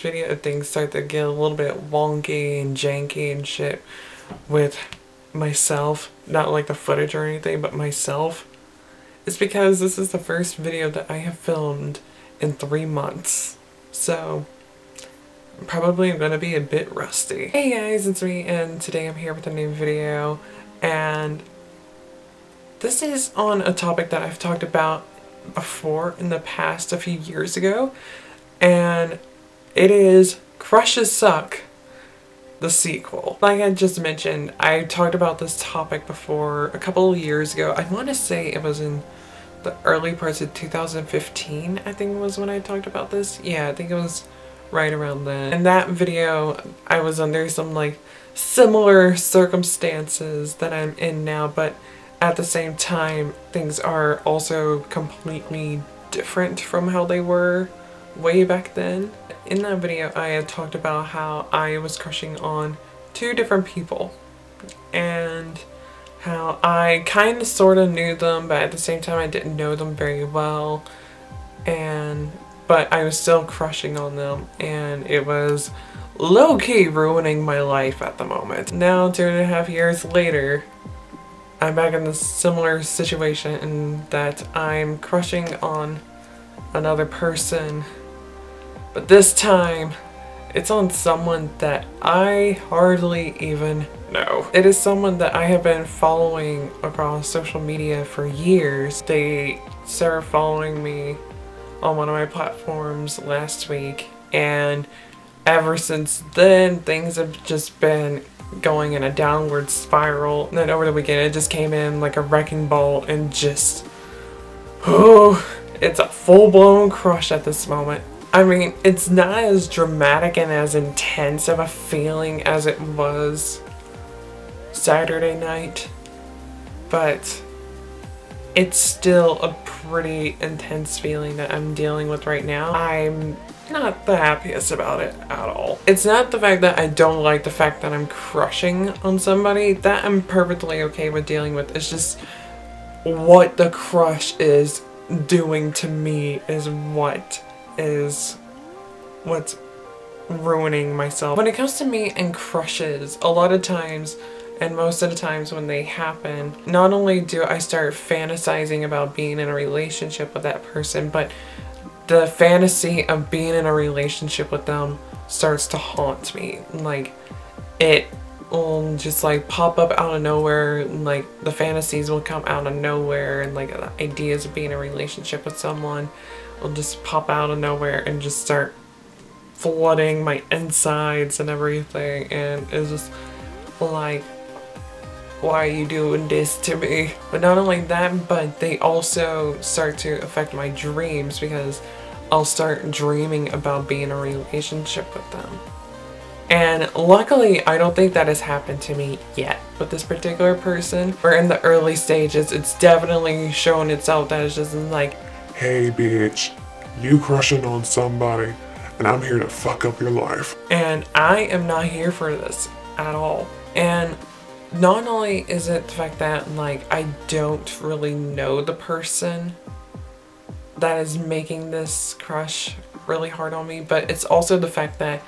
video if things start to get a little bit wonky and janky and shit with myself, not like the footage or anything, but myself, it's because this is the first video that I have filmed in 3 months. So I'm probably gonna be a bit rusty. Hey guys, it's me, and today I'm here with a new video, and this is on a topic that I've talked about before in the past a few years ago, and it is Crushes Suck, the sequel. Like I just mentioned, I talked about this topic before a couple of years ago. I want to say it was in the early parts of 2015, I think was when I talked about this. Yeah, I think it was right around then. In that video, I was under some like similar circumstances that I'm in now, but at the same time, things are also completely different from how they were way back then. In that video, I had talked about how I was crushing on 2 different people and how I kind of sort of knew them, but at the same time I didn't know them very well, but I was still crushing on them, and it was low-key ruining my life at the moment. Now, 2.5 years later, I'm back in this similar situation in that I'm crushing on another person, but this time it's on someone that I hardly even know. It is someone that I have been following across social media for years. They started following me on one of my platforms last week, and ever since then things have just been going in a downward spiral. And then over the weekend it just came in like a wrecking ball and just, oh, it's a full-blown crush at this moment. I mean, it's not as dramatic and as intense of a feeling as it was Saturday night, but it's still a pretty intense feeling that I'm dealing with right now. I'm not the happiest about it at all. It's not the fact that I don't like the fact that I'm crushing on somebody. That I'm perfectly okay with dealing with. It's just what the crush is doing to me is what's ruining myself. When it comes to me and crushes, a lot of times, and most of the times when they happen, not only do I start fantasizing about being in a relationship with that person, but the fantasy of being in a relationship with them starts to haunt me. Like, it will just like pop up out of nowhere, and like the fantasies will come out of nowhere, and like the ideas of being in a relationship with someone will just pop out of nowhere and just start flooding my insides and everything, and it's just like, why are you doing this to me? But not only that, but they also start to affect my dreams, because I'll start dreaming about being in a relationship with them. And luckily, I don't think that has happened to me yet with this particular person. We're in the early stages. It's definitely shown itself that it's just like, hey bitch, you crushing on somebody and I'm here to fuck up your life. And I am not here for this at all. And not only is it the fact that like I don't really know the person that is making this crush really hard on me, but it's also the fact that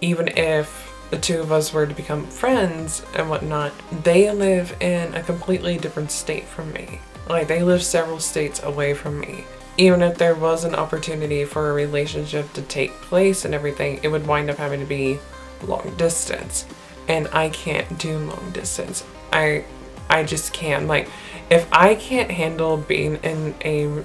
even if the 2 of us were to become friends and whatnot, they live in a completely different state from me. Like, they live several states away from me. Even if there was an opportunity for a relationship to take place and everything, it would wind up having to be long distance. And I can't do long distance. I just can't. Like, if I can't handle being in a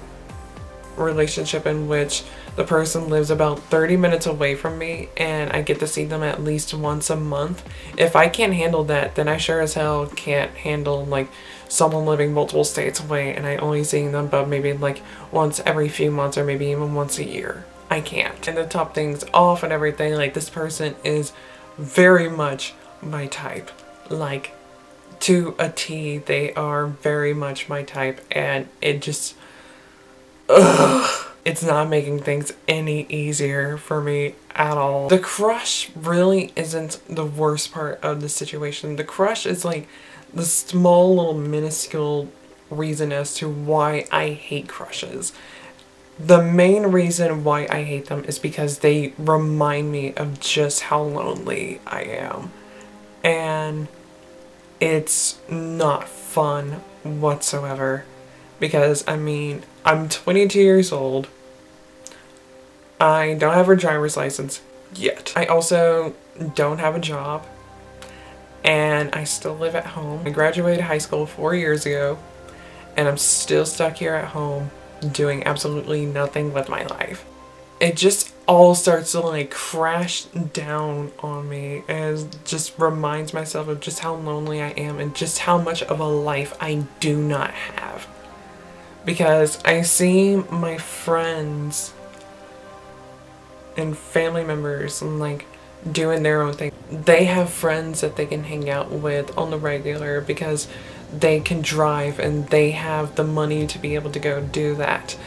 relationship in which the person lives about 30 minutes away from me and I get to see them at least once a month, if I can't handle that, then I sure as hell can't handle like someone living multiple states away and I only seeing them but maybe like once every few months or maybe even once a year. I can't. And to top things off and everything, like, this person is very much my type. Like, to a T, they are very much my type, and it just, it's not making things any easier for me at all. The crush really isn't the worst part of the situation. The crush is like the small little minuscule reason as to why I hate crushes. the main reason why I hate them is because they remind me of just how lonely I am. And it's not fun whatsoever. Because, I mean, I'm 22 years old. I don't have a driver's license yet. I also don't have a job. And I still live at home. I graduated high school 4 years ago. And I'm still stuck here at home doing absolutely nothing with my life. It just all starts to like crash down on me, and it just reminds myself of just how lonely I am and just how much of a life I do not have. Because I see my friends and family members and like doing their own thing. They have friends that they can hang out with on the regular because they can drive and they have the money to be able to go do that.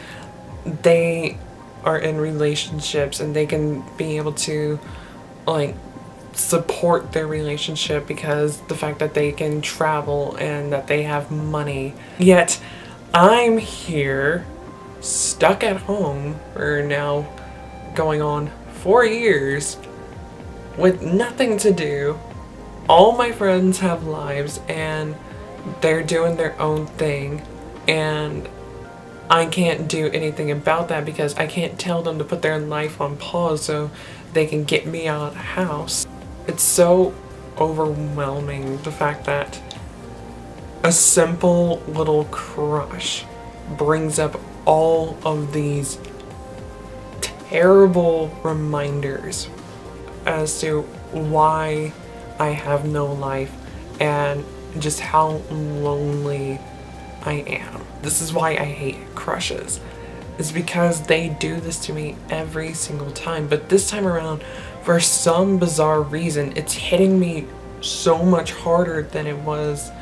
They are in relationships and they can be able to like support their relationship because the fact that they can travel and that they have money. Yet I'm here stuck at home for now going on 4 years with nothing to do. All my friends have lives and they're doing their own thing, and I can't do anything about that because I can't tell them to put their life on pause so they can get me out of the house. It's so overwhelming, the fact that a simple little crush brings up all of these terrible reminders as to why I have no life and just how lonely I am. This is why I hate crushes. It's because they do this to me every single time. But this time around, for some bizarre reason, it's hitting me so much harder than it was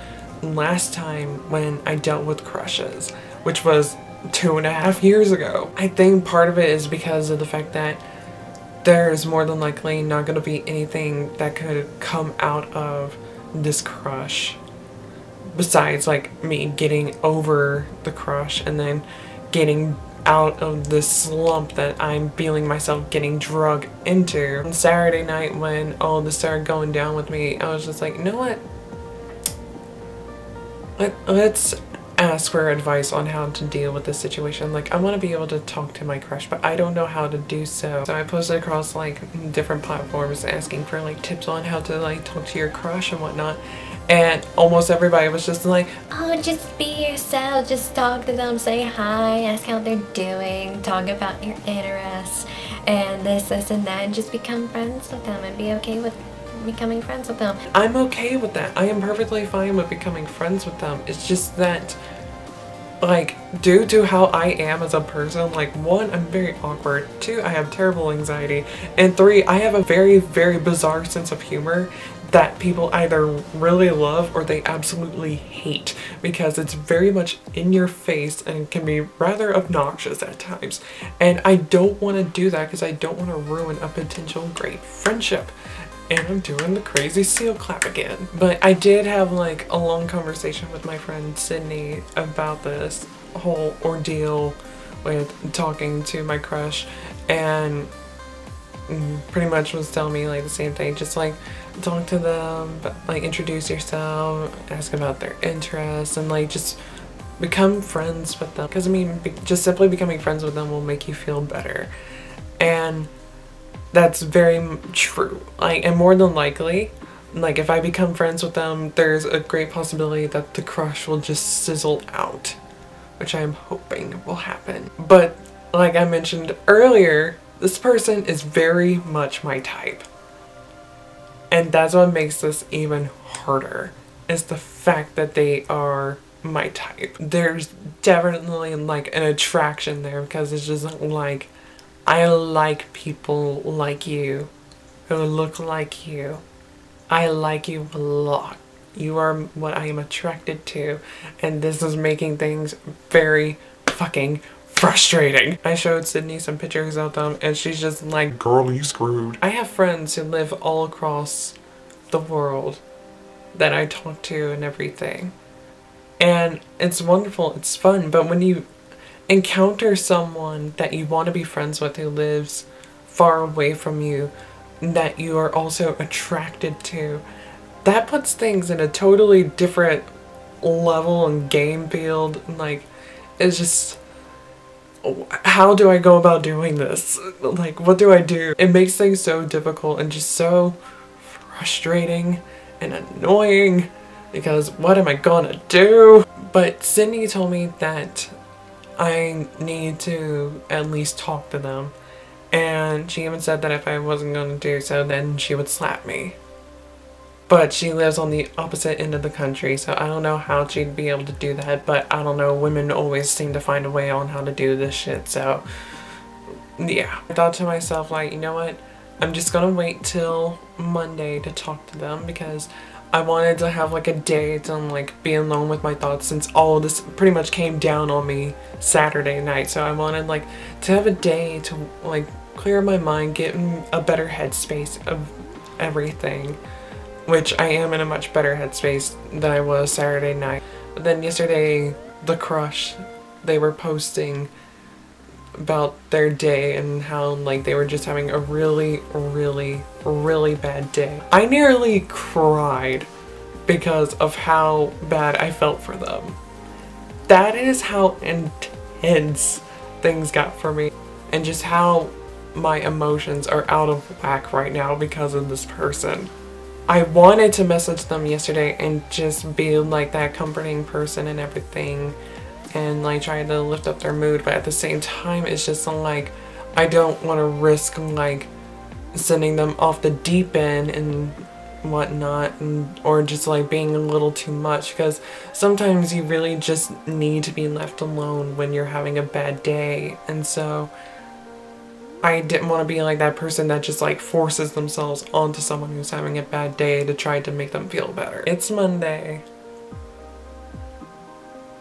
last time when I dealt with crushes, which was 2.5 years ago. I think part of it is because of the fact that there's more than likely not going to be anything that could come out of this crush besides like me getting over the crush and then getting out of this slump that I'm feeling myself getting drugged into. On Saturday night when all this started going down with me, I was just like, you know what? Let's ask for advice on how to deal with this situation. Like, I want to be able to talk to my crush, but I don't know how to do so. So I posted across like different platforms asking for like tips on how to like talk to your crush and whatnot. And almost everybody was just like, oh, just be yourself, just talk to them, say hi, ask how they're doing, talk about your interests, and this and that, and just become friends with them and be okay with becoming friends with them. I'm okay with that. I am perfectly fine with becoming friends with them. It's just that, like, due to how I am as a person, like, 1, I'm very awkward, 2, I have terrible anxiety, and 3, I have a very, very bizarre sense of humor that people either really love or they absolutely hate, because it's very much in your face and can be rather obnoxious at times. And I don't want to do that because I don't want to ruin a potential great friendship. And I'm doing the crazy seal clap again. But I did have like a long conversation with my friend Sydney about this whole ordeal with talking to my crush, and pretty much was telling me like the same thing, just like talk to them, but like introduce yourself, ask about their interests, and like just become friends with them, because I mean just simply becoming friends with them will make you feel better. And that's very true. Like, and more than likely, like if I become friends with them, there's a great possibility that the crush will just sizzle out, which I'm hoping will happen. But like I mentioned earlier, this person is very much my type. And that's what makes this even harder, is the fact that they are my type. There's definitely like an attraction there, because it's just like, I like people like you, who look like you. I like you a lot. You are what I am attracted to, and this is making things very fucking frustrating. I showed Sydney some pictures of them and she's just like, girl, you screwed. I have friends who live all across the world that I talk to and everything. And it's wonderful, it's fun, but when you encounter someone that you want to be friends with who lives far away from you, that you are also attracted to, that puts things in a totally different level and game field. Like, it's just, how do I go about doing this? Like, what do I do? It makes things so difficult and just so frustrating and annoying, because what am I gonna do? But Sydney told me that I need to at least talk to them, and she even said that if I wasn't gonna do so, then she would slap me. But she lives on the opposite end of the country, so I don't know how she'd be able to do that, but I don't know, women always seem to find a way on how to do this shit, so yeah. I thought to myself, like, you know what, I'm just gonna wait till Monday to talk to them, because I wanted to have like a day to like be alone with my thoughts, since all of this pretty much came down on me Saturday night. So I wanted like to have a day to like clear my mind, get in a better headspace of everything, which I am in a much better headspace than I was Saturday night. But then yesterday, the crush, they were posting about their day and how like they were just having a really bad day. I nearly cried because of how bad I felt for them. That is how intense things got for me, and just how my emotions are out of whack right now because of this person. I wanted to message them yesterday and just be like that comforting person and everything, and like try to lift up their mood, but at the same time it's just like I don't want to risk like sending them off the deep end and whatnot, or just like being a little too much, because sometimes you really just need to be left alone when you're having a bad day. And so I didn't want to be like that person that just like forces themselves onto someone who's having a bad day to try to make them feel better. It's Monday,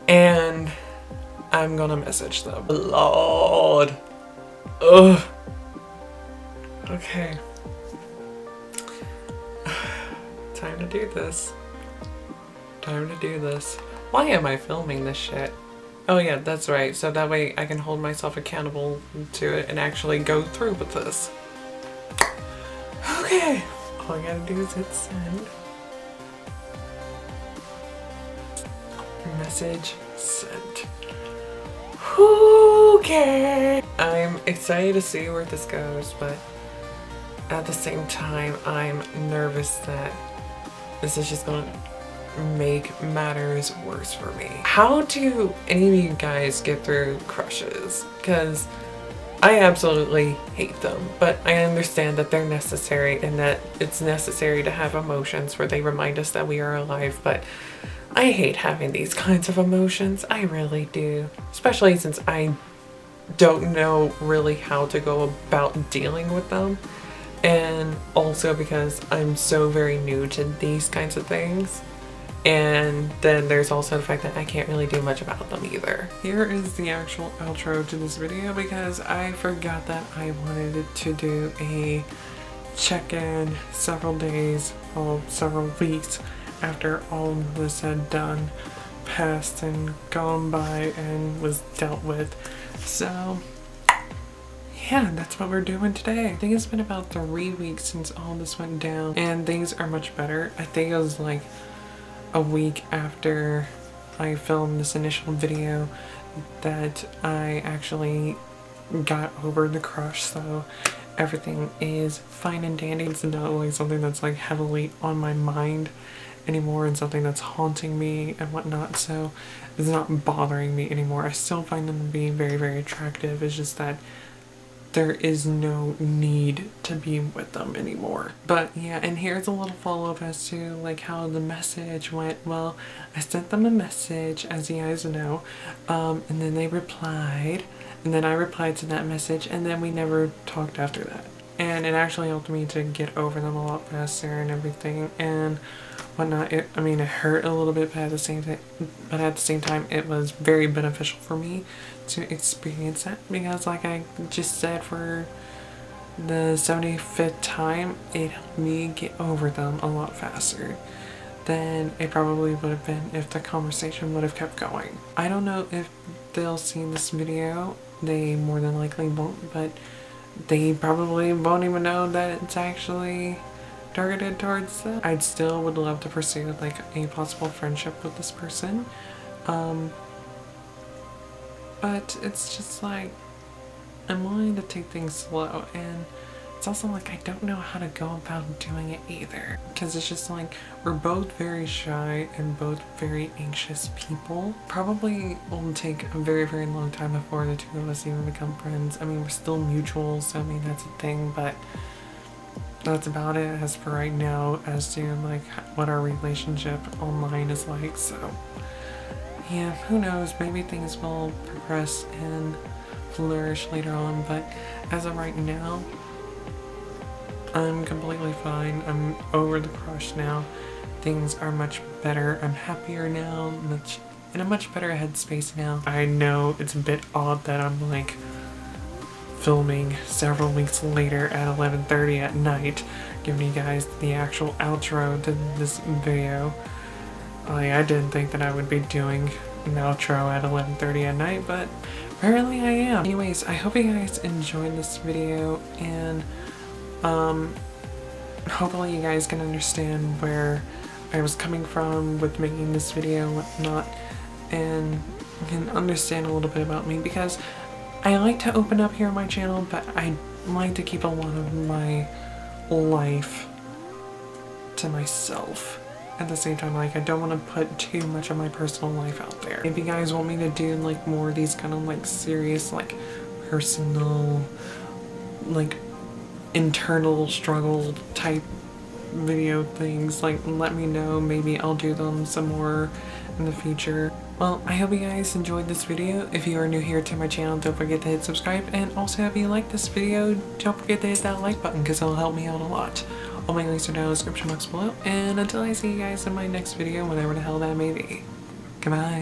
and I'm gonna message them. Lord. Ugh. Okay. Time to do this. Time to do this. Why am I filming this shit? Oh yeah, that's right. So that way I can hold myself accountable to it and actually go through with this. Okay. All I gotta do is hit send. Message sent. Okay. I'm excited to see where this goes, but at the same time I'm nervous that this is just gonna make matters worse for me. How do any of you guys get through crushes? Because I absolutely hate them, but I understand that they're necessary and that it's necessary to have emotions where they remind us that we are alive, but I hate having these kinds of emotions. I really do. Especially since I don't know really how to go about dealing with them. And also because I'm so very new to these kinds of things. And then there's also the fact that I can't really do much about them either. Here is the actual outro to this video, because I forgot that I wanted to do a check-in several days, well, several weeks after all of this had done, passed and gone by and was dealt with. So yeah, that's what we're doing today. I think it's been about 3 weeks since all this went down, and things are much better. I think it was like a week after I filmed this initial video that I actually got over the crush, so everything is fine and dandy. It's not like something that's like heavily on my mind anymore and something that's haunting me and whatnot, so it's not bothering me anymore. I still find them to be very attractive. It's just that there is no need to be with them anymore. But yeah, and here's a little follow-up as to like how the message went. Well, I sent them a message, as you guys know, and then they replied, and then I replied to that message, and then we never talked after that. And it actually helped me to get over them a lot faster and everything and whatnot. I mean, it hurt a little bit, but at the same time, it was very beneficial for me to experience that, because like I just said, for the 75th time, it helped me get over them a lot faster than it probably would have been if the conversation would have kept going. I don't know if they'll see this video. They more than likely won't, but they probably won't even know that it's actually targeted towards them. I'd still would love to pursue like a possible friendship with this person. But it's just like, I'm willing to take things slow, and it's also like I don't know how to go about doing it either, because it's just like we're both very shy and both very anxious people. Probably will take a very, very long time before the two of us even become friends. I mean, we're still mutual, so I mean that's a thing, but that's about it as for right now as to like what our relationship online is like. So yeah, who knows, maybe things will progress and flourish later on, but as of right now, I'm completely fine. I'm over the crush now. Things are much better. I'm happier now, in a much better headspace now. I know it's a bit odd that I'm like filming several weeks later at 11:30 at night, giving you guys the actual outro to this video. I didn't think that I would be doing an outro at 11:30 at night, but apparently I am. Anyways, I hope you guys enjoyed this video, and hopefully you guys can understand where I was coming from with making this video and whatnot, and can understand a little bit about me, because I like to open up here on my channel, but I like to keep a lot of my life to myself. At the same time, like, I don't want to put too much of my personal life out there. If you guys want me to do like more of these kind of like serious, like personal, like internal struggle type video things, like let me know. Maybe I'll do them some more in the future. Well, I hope you guys enjoyed this video. If you are new here to my channel, don't forget to hit subscribe, and also if you like this video, don't forget to hit that like button because it'll help me out a lot. All my links are down in the description box below, and until I see you guys in my next video, whatever the hell that may be, goodbye.